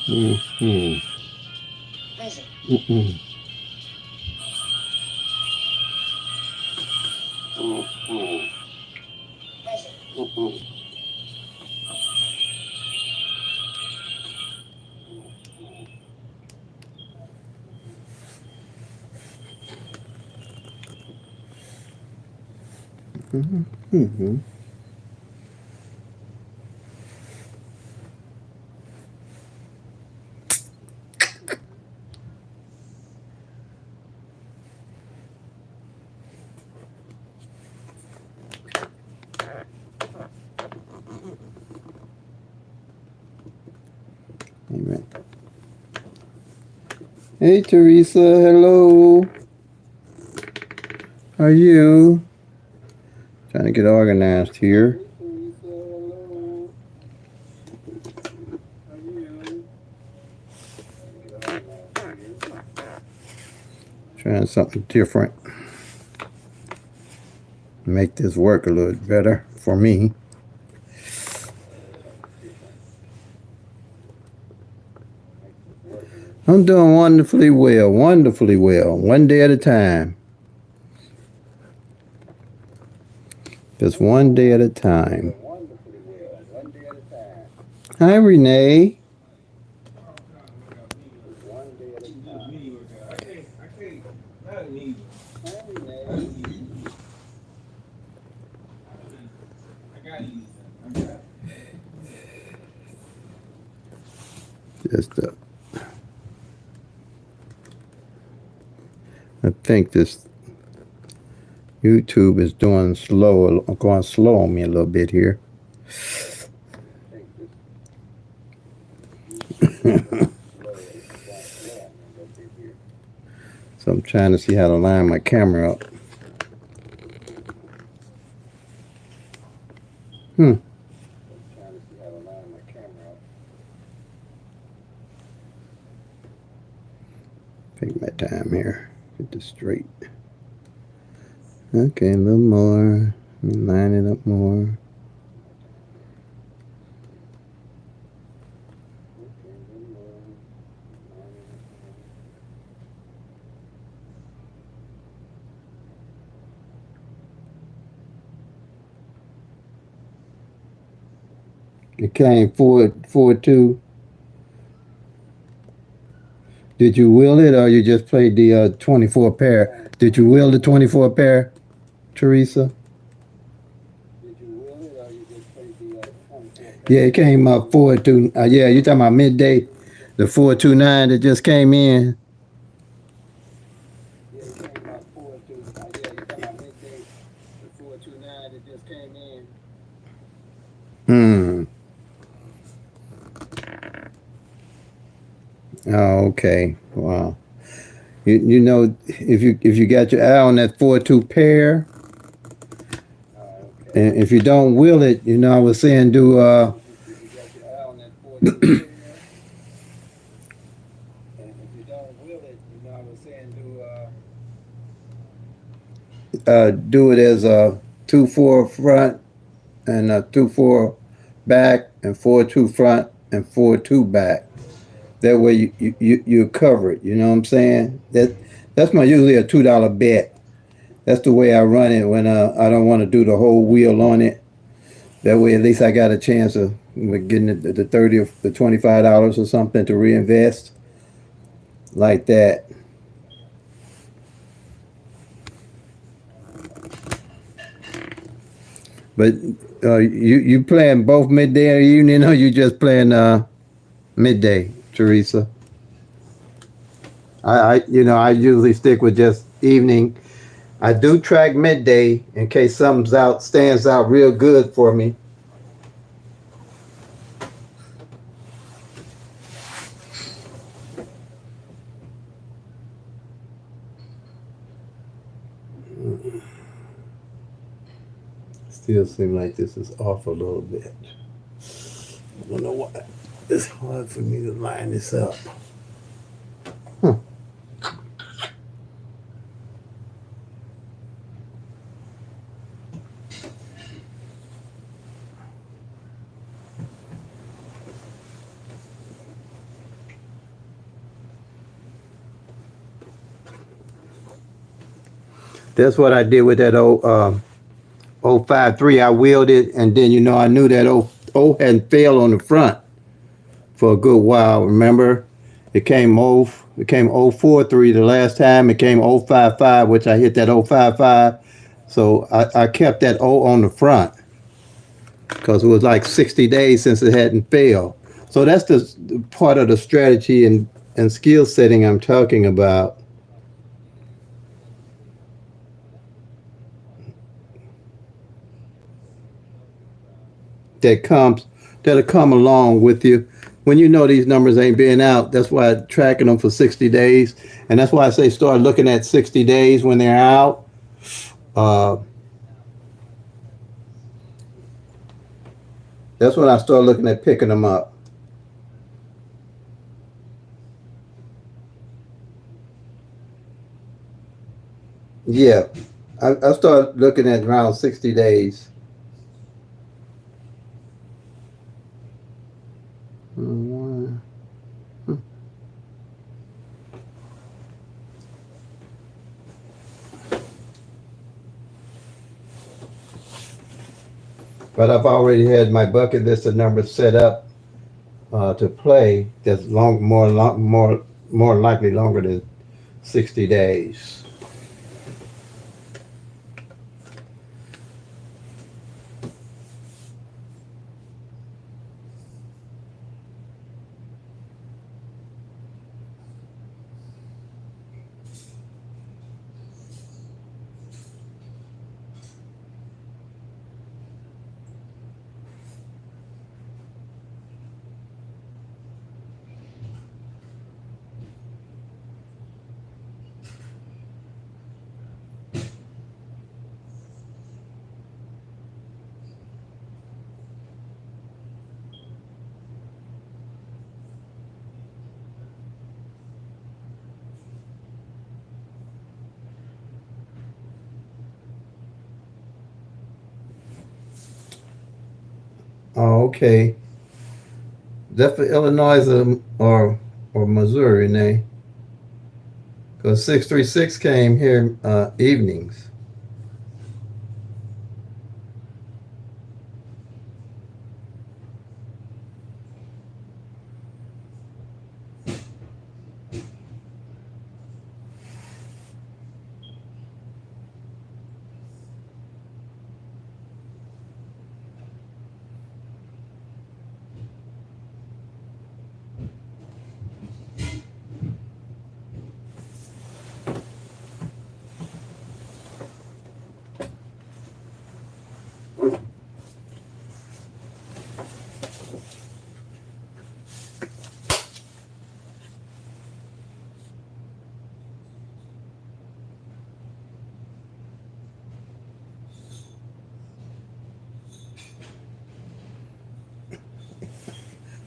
Mm-hmm. Mm-mm. Mm-mm. Mm-hmm. Amen. Hey, Teresa. Hello. How are you? Trying to get organized here. Trying something different. Make this work a little better for me. I'm doing wonderfully well. Wonderfully well. One day at a time. Just one day at a time. Hi, Renee. Just I think this YouTube is doing going slow on me a little bit here. So I'm trying to see how to line my camera up. Take my time here. Get this straight. Okay, a little more. Line it up more. It came 4-2. Did you will it or you just played the 24 pair? Did you will the 24 pair, Teresa? Yeah, it came up 4-2. Yeah, you talking about midday? The 429 that just came in? Hmm. Oh, okay. Wow. You know, if you got your eye on that 4-2 pair, and if you don't will it, you know, I was saying do it as a 2-4 front and a 2-4 back and 4-2 front and 4-2 back. That way you cover it. You know what I'm saying? That's my usually a $2 bet. That's the way I run it when I don't want to do the whole wheel on it. That way at least I got a chance of getting the 30 or the $25 or something to reinvest like that. But you playing both midday or evening, or you just playing midday, Teresa? I usually stick with just evening. I do track midday in case something's out stands out real good for me. Still seem like this is off a little bit. I don't know why. It's hard for me to line this up. Huh. That's what I did with that old 053. I wheeled it, and then I knew that O hadn't failed on the front for a good while. Remember, it came 043 the last time. It came 055, which I hit that 055. So I kept that O on the front because it was like 60 days since it hadn't failed. So that's the part of the strategy and skill setting I'm talking about. That'll come along with you when you know these numbers ain't being out. That's why I'm tracking them for 60 days, and that's why I say start looking at 60 days when they're out. That's when I start looking at picking them up. Yeah, I start looking at around 60 days. But I've already had my bucket list of numbers set up to play. That's more likely longer than 60 days. Oh, okay. Is that for Illinois or Missouri, Nay? Because 636 came here evenings.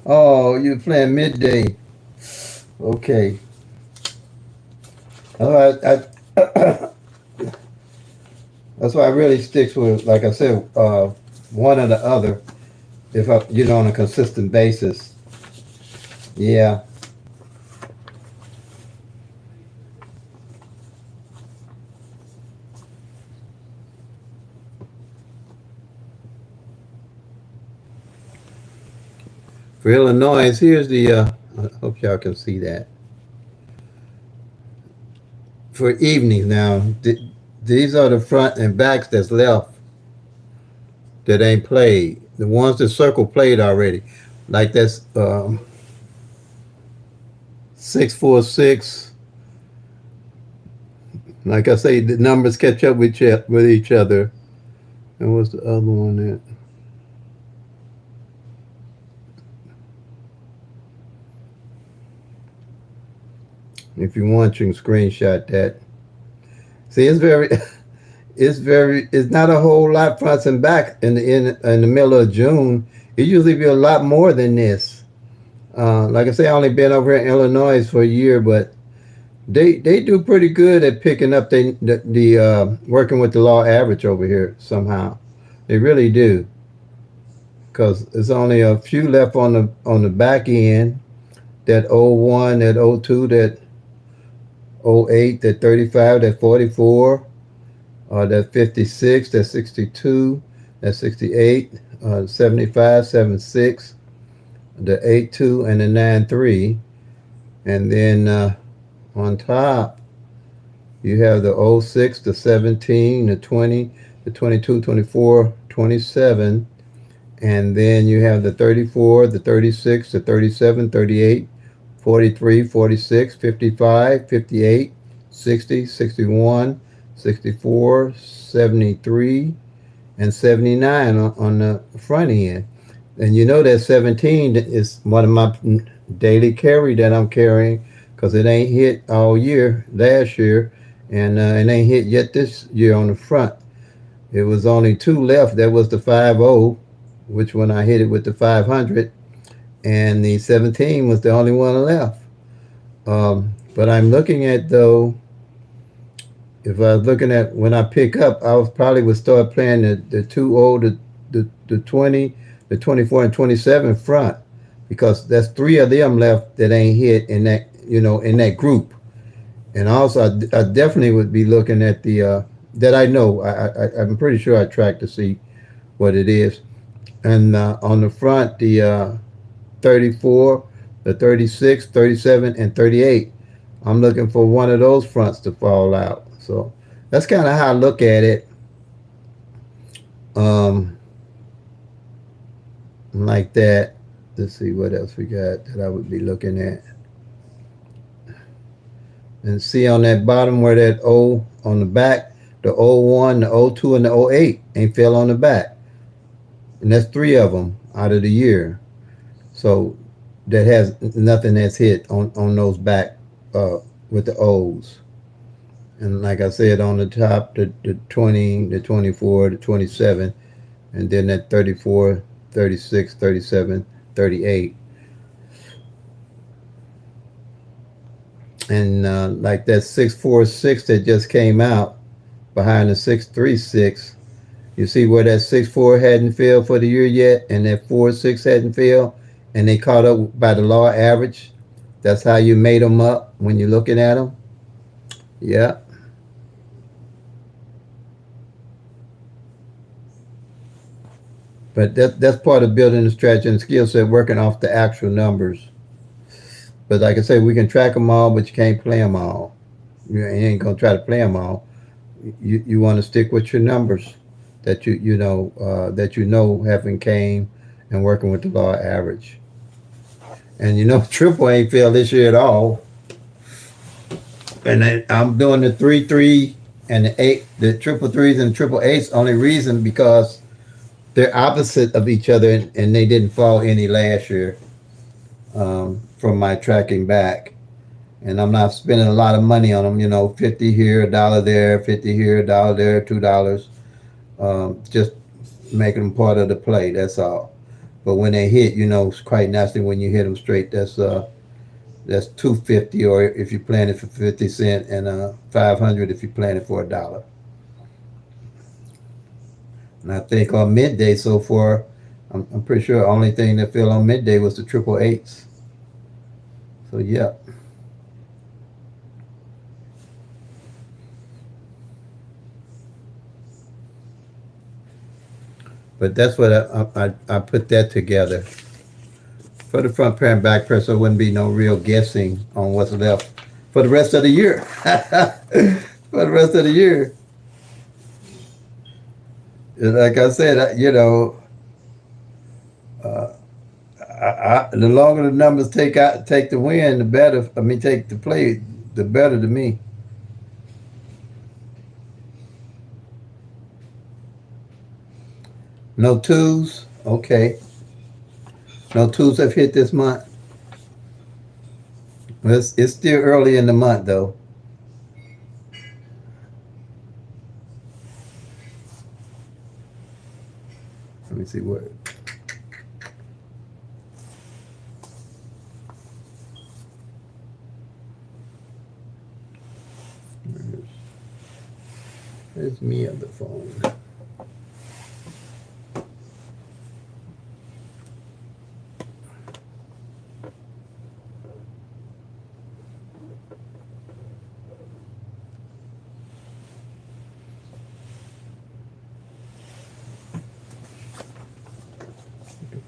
Oh, you're playing midday. Okay. All right. That's why I really sticks with, like I said, one or the other. If on a consistent basis. Yeah. For Illinois, here's the. I hope y'all can see that. For evenings now, these are the front and backs that's left that ain't played. The ones that circle played already, like that's 646. Like I say, the numbers catch up with each other. And what's the other one there? If you want, you can screenshot that. See, it's not a whole lot fronts and back in the middle of June. It usually be a lot more than this. Like I say, I only been over here in Illinois for a year, but they do pretty good at picking up the working with the law average over here somehow. They really do, because there's only a few left on the back end. That 01, that 02, that 08, that 35, that 44, That's 56, that's 62, that's 68, 75, 76, the 82, and the 93. And then on top, you have the oh 06, the 17, the 20, the 22, 24, 27. And then you have the 34, the 36, the 37, 38, 43, 46, 55, 58, 60, 61, 64, 73, and 79 on the front end. And you know that 17 is one of my daily carry that I'm carrying because it ain't hit all year last year, and it ain't hit yet this year on the front. It was only two left. That was the 50, which when I hit it with the 500, and the 17 was the only one left. But I'm looking at, though, if I was looking at when I pick up, I was probably would start playing the 20, the 20, the 24 and 27 front, because that's three of them left that ain't hit in that, in that group. And also, I definitely would be looking at the that I know. I'm pretty sure I track to see what it is. And on the front, the 34, the 36, 37, and 38. I'm looking for one of those fronts to fall out. So that's kind of how I look at it. Um, like that. Let's see what else we got that I would be looking at. And see on that bottom where that O on the back, the O1, the O2, and the O8 ain't fell on the back. And that's three of them out of the year. So that has nothing that's hit on those back with the O's. And like I said, on the top, the 20, the 24, the 27, and then that 34, 36, 37, 38. And like that 646 that just came out behind the 636, you see where that 64 hadn't failed for the year yet, and that 46 hadn't failed, and they caught up by the law average. That's how you made them up when you're looking at them. Yeah. But that's part of building the strategy and skill set, working off the actual numbers. But like I say, we can track them all, but you can't play them all. You ain't gonna try to play them all. You want to stick with your numbers that you know having came and working with the law average. And triple ain't failed this year at all. And I'm doing the 3-3 and the 8, the triple threes and triple eights. Only reason because they're opposite of each other, and they didn't fall any last year from my tracking back. And I'm not spending a lot of money on them. 50 here, a dollar there, 50 here, a dollar there, $2. Just making them part of the play. That's all. But when they hit, it's quite nasty when you hit them straight. That's 250, or if you're playing it for 50 cents, and 500 if you're playing it for a dollar. And I think on midday so far, I'm pretty sure the only thing that fell on midday was the triple eights. So yeah. But that's what I put that together for the front pair and back pair, so it wouldn't be no real guessing on what's left for the rest of the year. For the rest of the year, like I said, the longer the numbers take the win, the better. I mean, take the play, the better to me. No twos, okay. No twos have hit this month. Well, it's still early in the month, though. Let me see what. Where's me on the phone?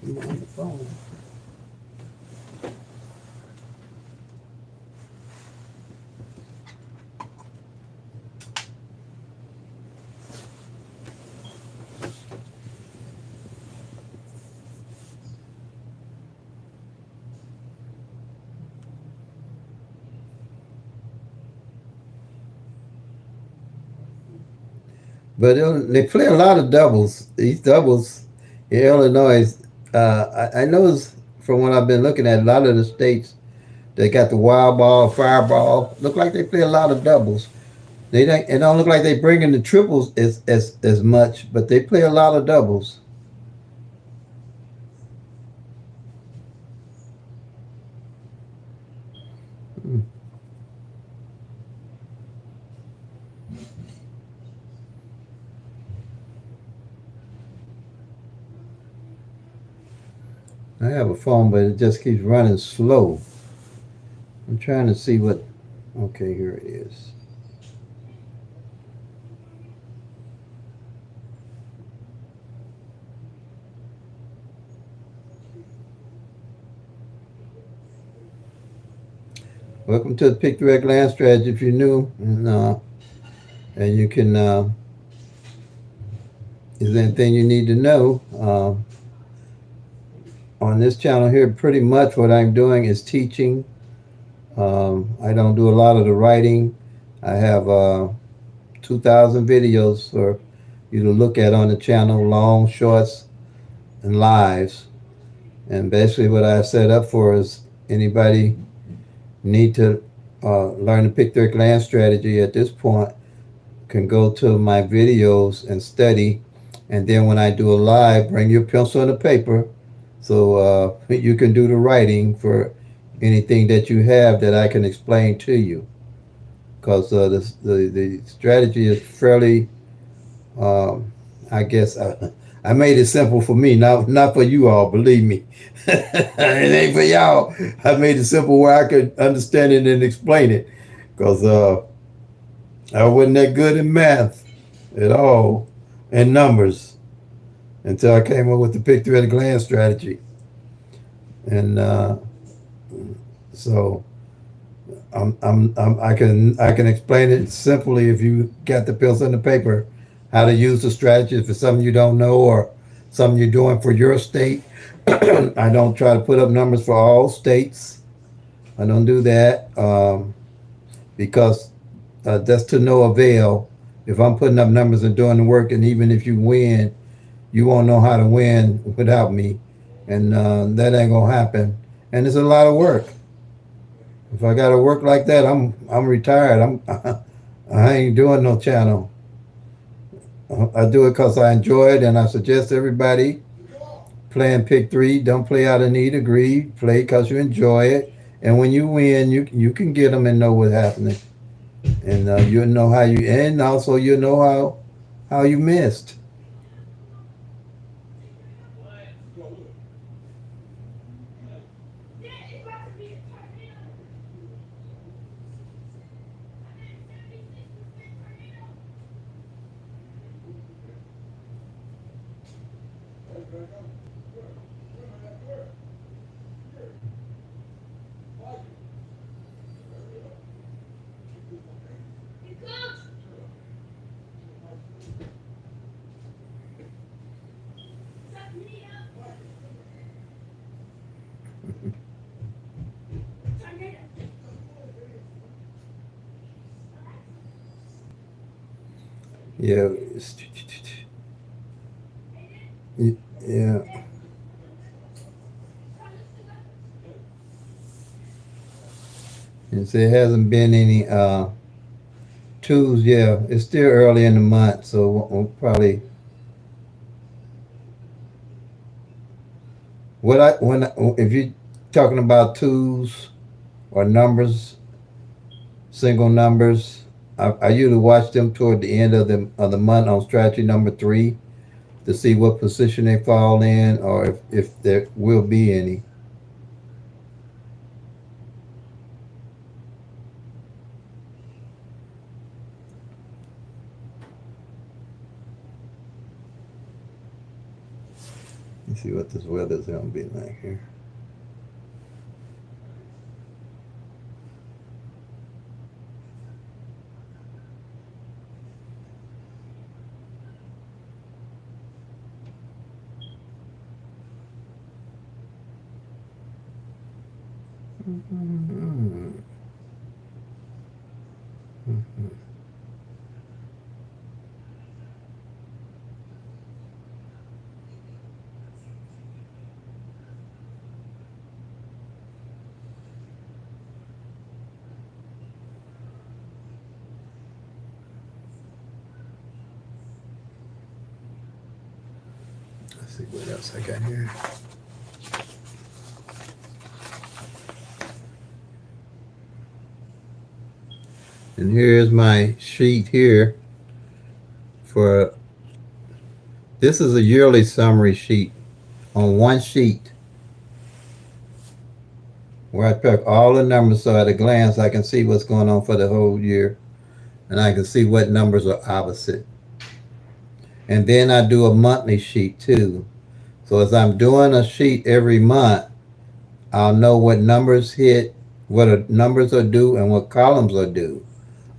I'm on the phone. But they play a lot of doubles. These doubles in Illinois, I noticed from what I've been looking at, a lot of the states they got the wild ball, fireball. Look like they play a lot of doubles. It don't look like they bring in the triples as much, but they play a lot of doubles. Hmm. I have a phone, but it just keeps running slow. I'm trying to see what. Okay, here it is. Welcome to the Pick Direct Land Strategy. If you're new, and you can, is there anything you need to know? On this channel here, pretty much what I'm doing is teaching. I don't do a lot of the writing. I have 2,000 videos for you to look at on the channel, long, shorts, and lives. And basically, what I set up for is anybody need to learn to pick their land strategy at this point can go to my videos and study. And then when I do a live, bring your pencil and a paper so you can do the writing for anything that you have that I can explain to you. Because the strategy is fairly, um, I guess, I made it simple for me, not for you all, believe me. It ain't for y'all. I made it simple where I could understand it and explain it. Because I wasn't that good in math at all and numbers until I came up with the pick through at a glance strategy. And so I can explain it simply if you got the pencil and the paper, how to use the strategy for something you don't know or something you're doing for your state. I don't try to put up numbers for all states. I don't do that because that's to no avail. If I'm putting up numbers and doing the work, and even if you win, you won't know how to win without me, and that ain't gonna happen. And it's a lot of work. If I gotta work like that, I'm retired. I ain't doing no channel. I do it because I enjoy it, and I suggest everybody playing pick three. Don't play out of need or greed. Play because you enjoy it, and when you win, you can get them and know what's happening, and you know how you, and also you know how you missed. Yeah, yeah. And so there hasn't been any twos. Yeah, it's still early in the month, so we'll probably what I when if you're talking about twos or numbers, single numbers, I usually watch them toward the end of the month on strategy number three to see what position they fall in or if there will be any. see what this weather's gonna be like here. Mm-hmm. Mm-hmm. Let's see what else I got here. And here's my sheet here for, this is a yearly summary sheet on one sheet where I took all the numbers so at a glance I can see what's going on for the whole year and I can see what numbers are opposite. And then I do a monthly sheet too. So as I'm doing a sheet every month, I'll know what numbers hit, what numbers are due, and what columns are due,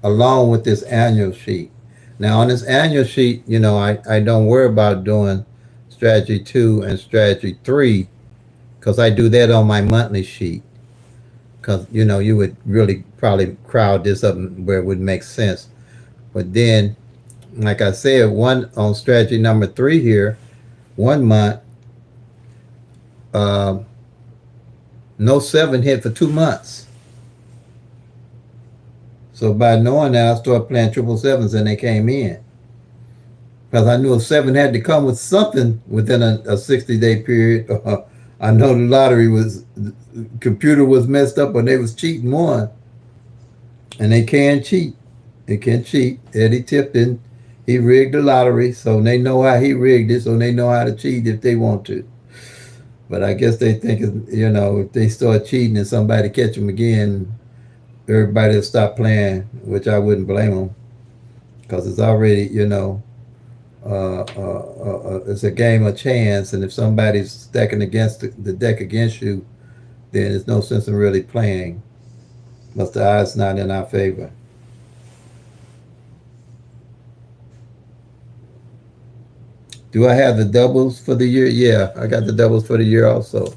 along with this annual sheet. Now on this annual sheet, I don't worry about doing strategy 2 and strategy 3 because I do that on my monthly sheet. Because you would really probably crowd this up where it would make sense. But then, like I said, one on strategy number 3 here, 1 month, uh, no 7 hit for 2 months. So by knowing that, I started playing triple sevens and they came in. Because I knew a 7 had to come with something within a 60-day period. I know the computer was messed up when they was cheating one. And they can cheat. They can cheat. Eddie Tipton, he rigged the lottery, so they know how he rigged it, so they know how to cheat if they want to. But I guess they think, if they start cheating and somebody catch them again, everybody will stop playing, which I wouldn't blame them. Because it's already, it's a game of chance, and if somebody's stacking against the deck against you, then there's no sense in really playing. But the odds not in our favor. Do I have the doubles for the year? Yeah, I got the doubles for the year also.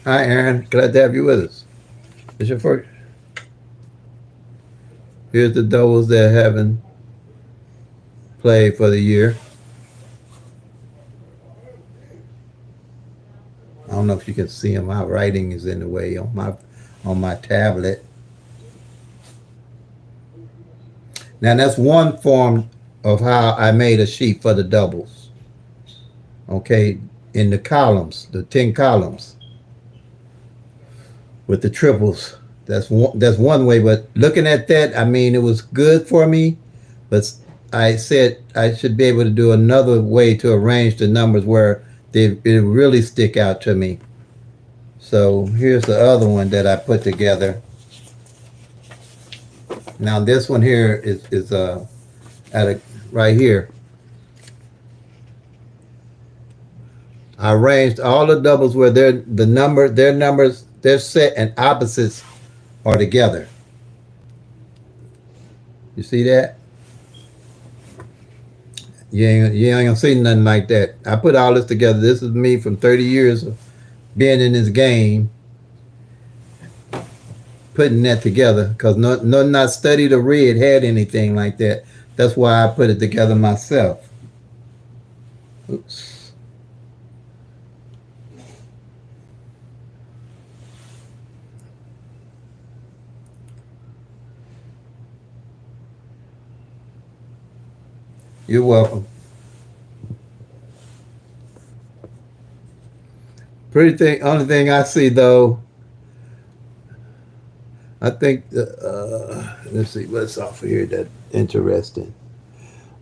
Hi, Aaron. Glad to have you with us. It's your first. Here's the doubles that haven't played for the year. I don't know if you can see them. My writing is in the way on my tablet. Now that's one form of how I made a sheet for the doubles. Okay, in the columns, the 10 columns with the triples. That's one way. But looking at that, I mean, it was good for me. But I said I should be able to do another way to arrange the numbers where it really stick out to me. So here's the other one that I put together. Now this one here is right here. I arranged all the doubles where their numbers, their set and opposites are together. You see that? You ain't gonna see nothing like that. I put all this together. This is me from 30 years of being in this game, putting that together. Because not studied or read had anything like that. That's why I put it together myself. Oops. You're welcome. Only thing I see though, I think, let's see, what's off of here that's interesting.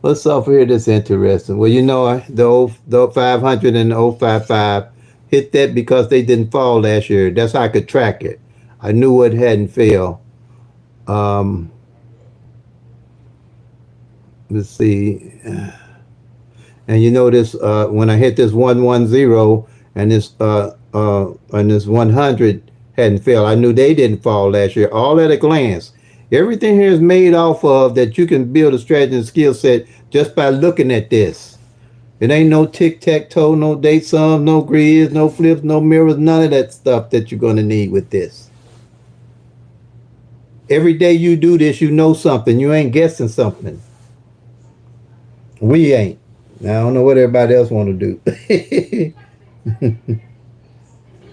What's off of here that's interesting? Well, the 500 and the 055 hit that because they didn't fall last year. That's how I could track it. I knew it hadn't failed. Um, let's see. And you notice when I hit this 110 and this 100 hadn't fell, I knew they didn't fall last year. All at a glance. Everything here is made off of that you can build a strategy and skill set just by looking at this. It ain't no tic-tac-toe, no date sums, no grids, no flips, no mirrors, none of that stuff that you're going to need with this. Every day you do this, you know something. You ain't guessing something. We ain't. Now, I don't know what everybody else want to do.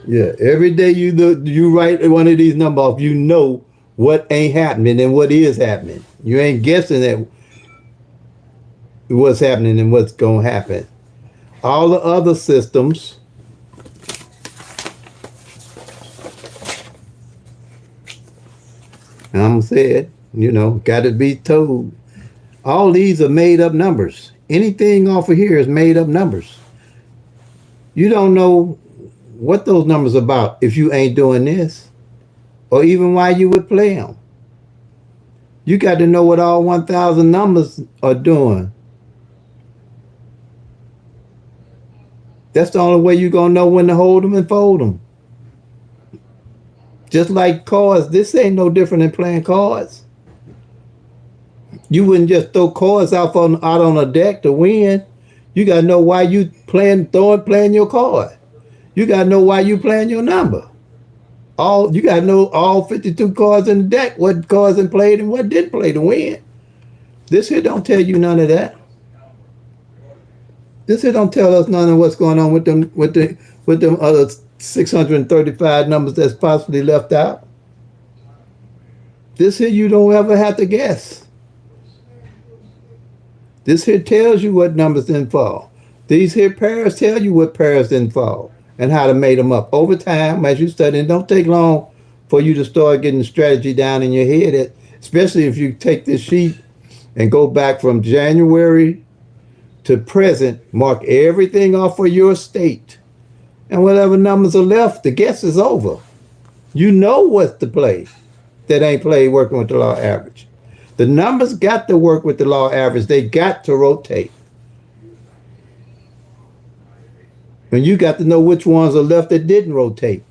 Yeah, every day you write one of these numbers off, you know what ain't happening and what is happening. You ain't guessing at what's happening and what's going to happen. All the other systems, and I'm said, got to be told. All these are made up numbers. Anything off of here is made up numbers. You don't know what those numbers are about if you ain't doing this, or even why you would play them. You got to know what all 1,000 numbers are doing. That's the only way you're going to know when to hold them and fold them. Just like cards, this ain't no different than playing cards. You wouldn't just throw cards out on a deck to win. You got to know why you playing your card. You got to know why you playing your number. You got to know all 52 cards in the deck, what cards and played and what didn't play to win. This here don't tell you none of that. This here don't tell us none of what's going on with them other 635 numbers that's possibly left out. This here you don't ever have to guess. This here tells you what numbers didn't fall. These here pairs tell you what pairs didn't fall and how to make them up. Over time, as you study, it don't take long for you to start getting the strategy down in your head, especially if you take this sheet and go back from January to present, mark everything off for your state. And whatever numbers are left, the guess is over. You know what's to play that ain't played working with the law average. The numbers got to work with the law average. They got to rotate. And you got to know which ones are left that didn't rotate.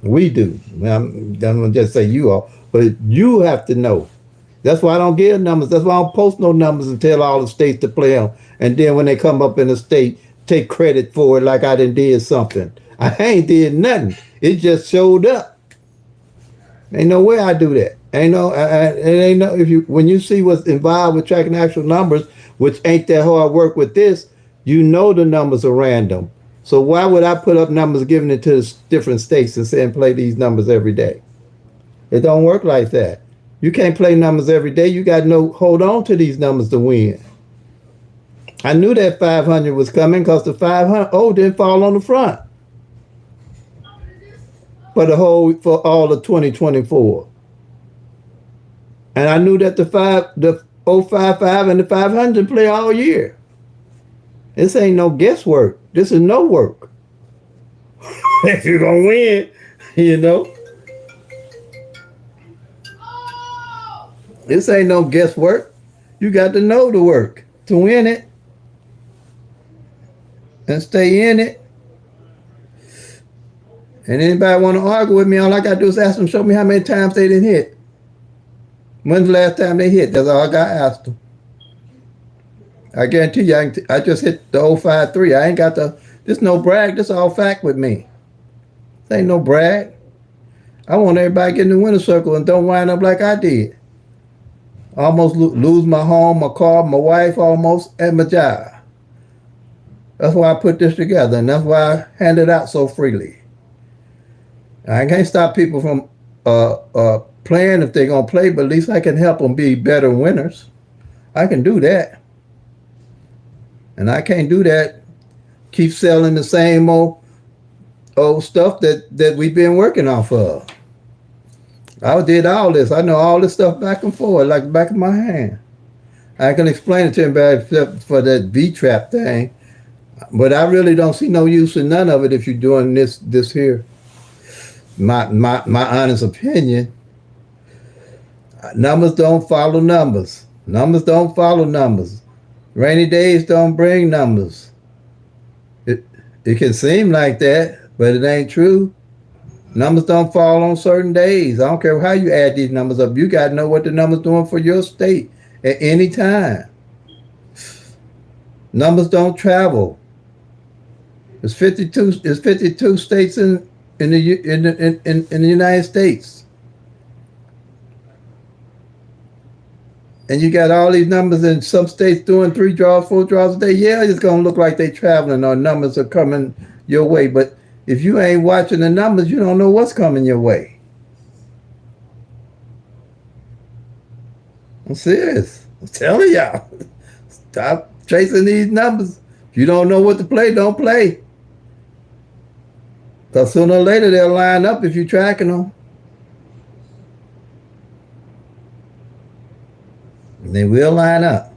We do. I'm going to just say you all, but you have to know. That's why I don't give numbers. That's why I don't post no numbers and tell all the states to play them. And then when they come up in the state, take credit for it like I done did something. I ain't did nothing. It just showed up. Ain't no way I do that. When you see what's involved with tracking actual numbers, which ain't that hard work with this, you know the numbers are random. So why would I put up numbers giving it to different states and saying play these numbers every day? It don't work like that. You can't play numbers every day. You got to hold on to these numbers to win. I knew that 500 was coming because the 500 didn't fall on the front for all of 2024. And I knew that the 055 and the 500 play all year. This ain't no guesswork. This is no work. If you're going to win, This ain't no guesswork. You got to know the work to win it and stay in it. And anybody want to argue with me, all I got to do is ask them, show me how many times they didn't hit. When's the last time they hit? That's all I got to ask them. I guarantee you, I just hit the 053. I ain't got this no brag. This all fact with me. This ain't no brag. I want everybody to get in the winner's circle and don't wind up like I did. Almost lose my home, my car, my wife almost, and my job. That's why I put this together, and that's why I hand it out so freely. I can't stop people from playing if they're going to play, but at least I can help them be better winners. I can do that. And I can't do that, keep selling the same old stuff that we've been working off of. I did all this. I know all this stuff back and forth, like the back of my hand. I can explain it to anybody except for that V-trap thing. But I really don't see no use in none of it if you're doing this here. My honest opinion, Numbers don't follow numbers. Numbers don't follow numbers. Rainy days don't bring numbers. It it can seem like that, but it ain't true. Numbers don't fall on certain days. I don't care how you add these numbers up. You got to know what the numbers doing for your state at any time. Numbers don't travel. It's 52. It's 52 states in the United States, and you got all these numbers in some states doing 3 draws, 4 draws a day. Yeah, it's gonna look like they traveling or numbers are coming your way. But if you ain't watching the numbers, you don't know what's coming your way. I'm serious. I'm telling y'all. Stop chasing these numbers. If you don't know what to play, don't play. Because sooner or later they'll line up if you're tracking them. And they will line up.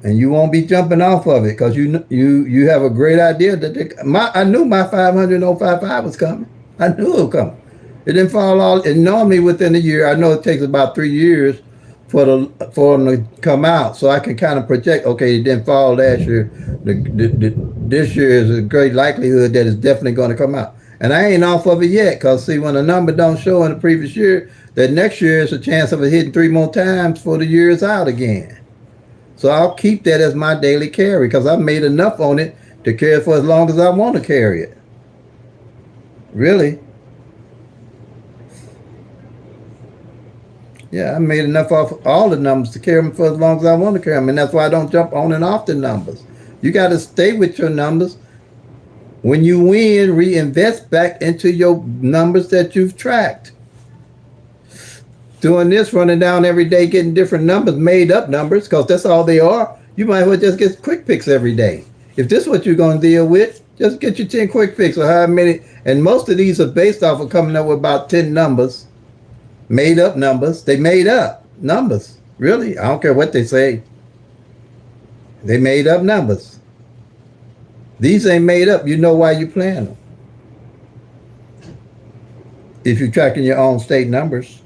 And you won't be jumping off of it because you have a great idea that I knew my 500.055 was coming. I knew it would come. It didn't fall all. And normally within a year, I know it takes about 3 years for them to come out, so I can kind of project. Okay, it didn't fall last year. This year is a great likelihood that it's definitely going to come out. And I ain't off of it yet, because see, when a number don't show in the previous year, that next year is a chance of it hitting 3 more times for the years out again. So I'll keep that as my daily carry because I've made enough on it to carry it for as long as I want to carry it. Really. Yeah, I made enough off all the numbers to carry them for as long as I want to carry them. And that's why I don't jump on and off the numbers. You got to stay with your numbers. When you win, reinvest back into your numbers that you've tracked. Doing this, running down every day, getting different numbers, made up numbers, because that's all they are. You might as well just get quick picks every day. If this is what you're going to deal with, just get your 10 quick picks or however many. And most of these are based off of coming up with about 10 numbers, made up numbers. They made up numbers. Really, I don't care what they say. They made up numbers. These ain't made up. You know why you're playing them. If you're tracking your own state numbers.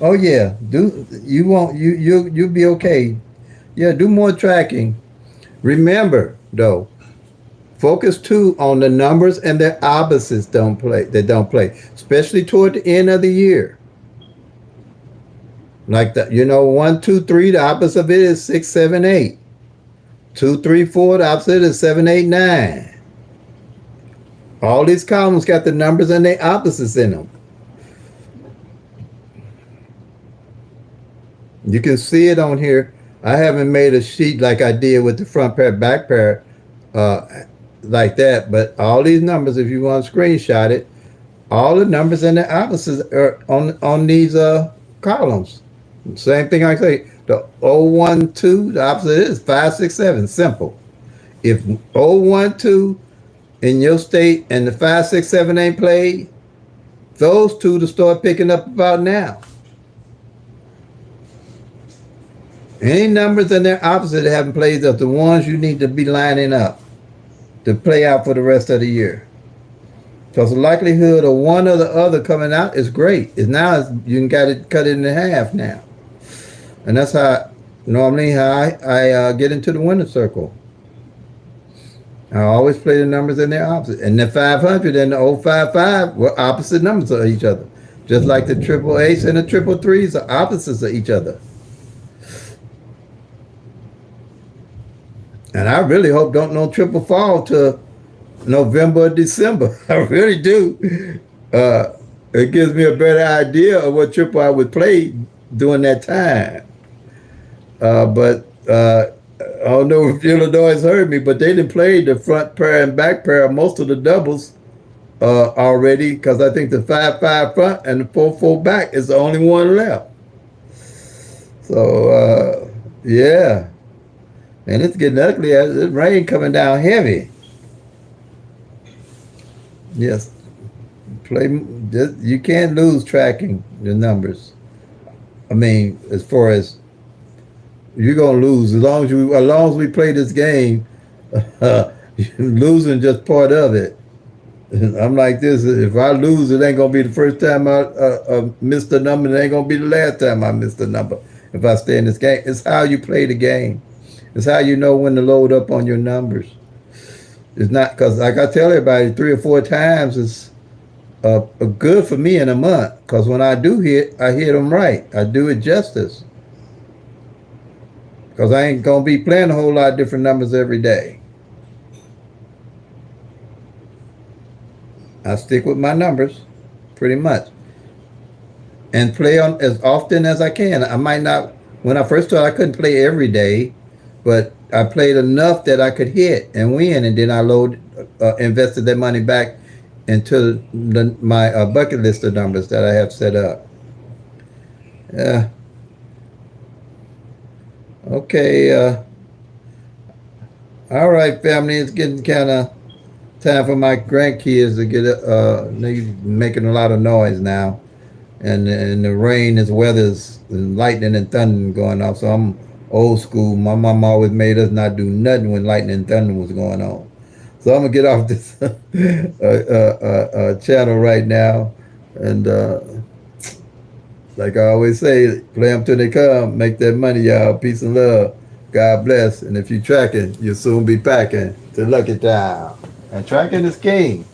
Oh yeah, you'll be okay. Yeah, do more tracking. Remember though, focus too on the numbers and their opposites don't play. They don't play, especially toward the end of the year. Like that, 1, 2, 3. The opposite of it is 6, 7, 8. 2, 3, 4. The opposite is 7, 8, 9. All these columns got the numbers and their opposites in them. You can see it on here. I haven't made a sheet like I did with the front pair, back pair, like that. But all these numbers, if you want to screenshot it, all the numbers and the opposites are on these columns. Same thing I say. The 012, the opposite is 5, 6, 7. Simple. If 012 in your state and the 5, 6, 7 ain't played, those two to start picking up about now. Any numbers and their opposite that haven't played are the ones you need to be lining up to play out for the rest of the year. Because the likelihood of one or the other coming out is great. You can cut it in half now. And that's how I get into the winner circle. I always play the numbers and their opposite. And the 500 and the 055 were opposite numbers of each other. Just like the triple ace and the triple threes are opposites of each other. And I really hope don't no triple fall to November or December. I really do. It gives me a better idea of what triple I would play during that time. But I don't know if Illinois heard me, but they didn't play the front pair and back pair of most of the doubles already, because I think the 5-5 front and the 4-4 back is the only one left. So, yeah. And it's getting ugly as the rain coming down heavy. Yes. You can't lose tracking the numbers. I mean, as far as you're gonna lose as long as we play this game, losing just part of it. I'm like this. If I lose, it ain't gonna be the first time I missed a number. It ain't gonna be the last time I missed a number. If I stay in this game, it's how you play the game. It's how you know when to load up on your numbers. It's not because, like I tell everybody, 3 or 4 times is good for me in a month. Because when I do hit, I hit them right. I do it justice. Because I ain't gonna be playing a whole lot of different numbers every day. I stick with my numbers, pretty much, and play on as often as I can. I might not. When I first started, I couldn't play every day, but I played enough that I could hit and win, and then I invested that money back into my bucket list of numbers that I have set up. Yeah. Okay. All right, family. It's getting kind of time for my grandkids to get. They making a lot of noise now, and the rain, is weather's and lightning and thunder going off. So I'm old school. My mom always made us not do nothing when lightning and thunder was going on. So I'm gonna get off this channel right now, and like I always say, play them till they come. Make that money, y'all. Peace and love. God bless. And if you're tracking, you'll soon be packing to Lucky Town. And tracking is king.